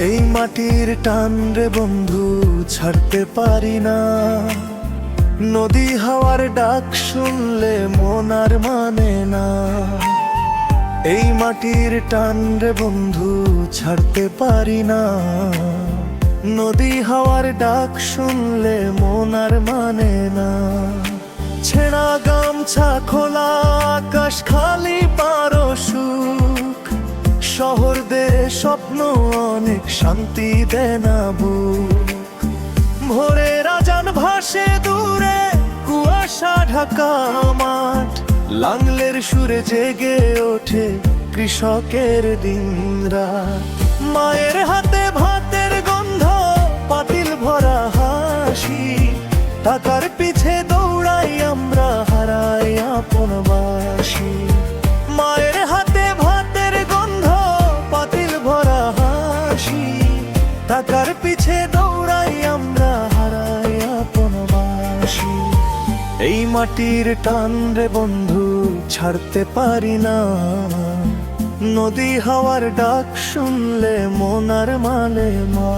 এই মাটির টান রে বন্ধু ছাড়তে পারি না। নদী হাওয়ার ডাক শুনলে মন আর মানে না। এই মাটির টান রে বন্ধু ছাড়তে পারি না। নদী হাওয়ার ডাক শুনলে মন আর মানে না। ছেঁড়া গামছা খোলা আকাশ খালি পারো সুখ। শহর দে স্বপ্ন অনেক শান্তি দেয় না বুক। ভোরের আজান ভাসে দূরে কুয়াশা ঢাকা মাঠ। লাঙ্গলের সুরে জেগে ওঠে কৃষকের দিনরাত। মায়ের হাতে ভাতের গন্ধ পাতিল ভরা হাসি। টাকার পিছে দৌড়াই আমরা হারাই আপনবাসী। মায়ের হাতে ভাতের গন্ধ পাতিল ভরা হাসি। টাকার পিছে দৌড়াই আমরা হারাই আপনবাসী। এই মাটির টান রে বন্ধু ছাড়তে পারি না। নদী হাওয়ার ডাক শুনলে মন আর মানে মা।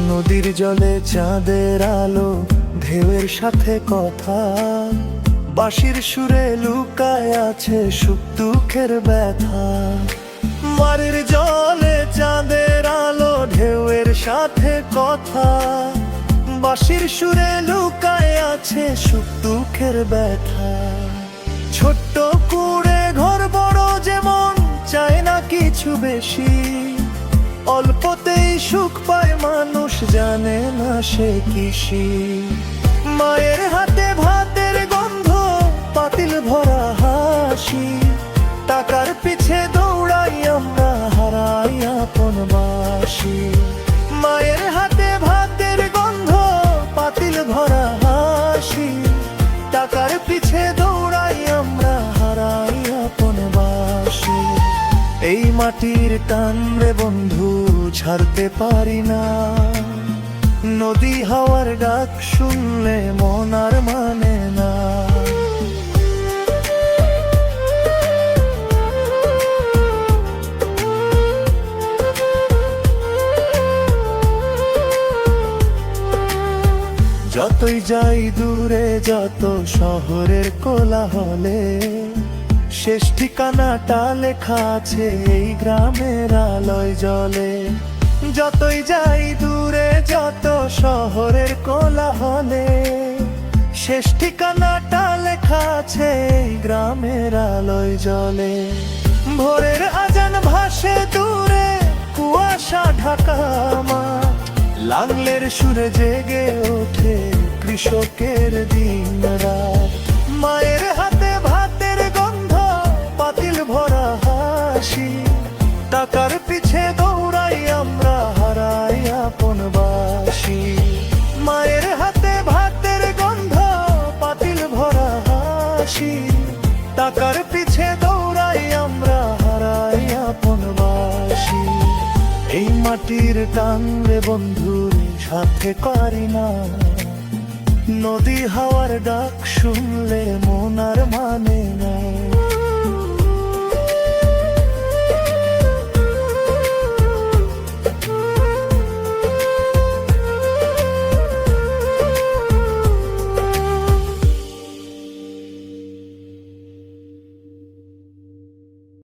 নদীর জলে চাঁদের আলো ঢেউয়ের সাথে কথা। বাঁশির সুরে লুকায় আছে সুখ দুঃখের ব্যথা। মারের জলে চাঁদের আলো ঢেউয়ের সাথে কথা। বাঁশির সুরে লুকায় আছে সুখ দুঃখের ব্যথা। ছোট্ট কুড়ে ঘর বড় যেমন চায় না কিছু বেশি। অল্পতেই সুখ পায় মানুষ জানে না সে কিসি। মায়ের হাতে ভাতের গন্ধ পাতিল ভরা হাসি। টাকার পিছে দৌড়াই আমরা হারাই আপনবাসী। মায়ের হাতে ভাতের গন্ধ পাতিল ভরা হাসি। টাকার পিছে দৌড়াই আমরা হারাই আপনবাসী। এই মাটির টান রে বন্ধু ছাড়তে পারি না। নদী হাওয়ার ডাক শুনলে মন আর মানে না। যতই যাই দূরে যত শহরের কোলাহলে। শেষ ঠিকানাটা লেখা আছে এই গ্রামের আলোয় জলে। যতই যাই দূরে যত শহরের কোলাহলে। শেষ ঠিকানাটা লেখা আছে এই গ্রামের আলোয় জলে। ভোরের আজান ভাসে দূরে কুয়াশা ঢাকা মাঠ। লাঙ্গলের সুরে জেগে ওঠে কৃষকের দিনরাত। মায়ের হাতে ভাতের গন্ধ পাতিল ভরা হাসি। টাকার পিছে দৌড়াই আমরা হারাই আপনবাসী। মায়ের হাতে ভাতের গন্ধ পাতিল ভরা হাসি। টাকার পিছে দৌড়াই আমরা হারাই আপনবাসী। এই মাটির টান রে বন্ধুর সাথে পারি না। নদী হাওয়ার ডাক শুনলে মন আর মানে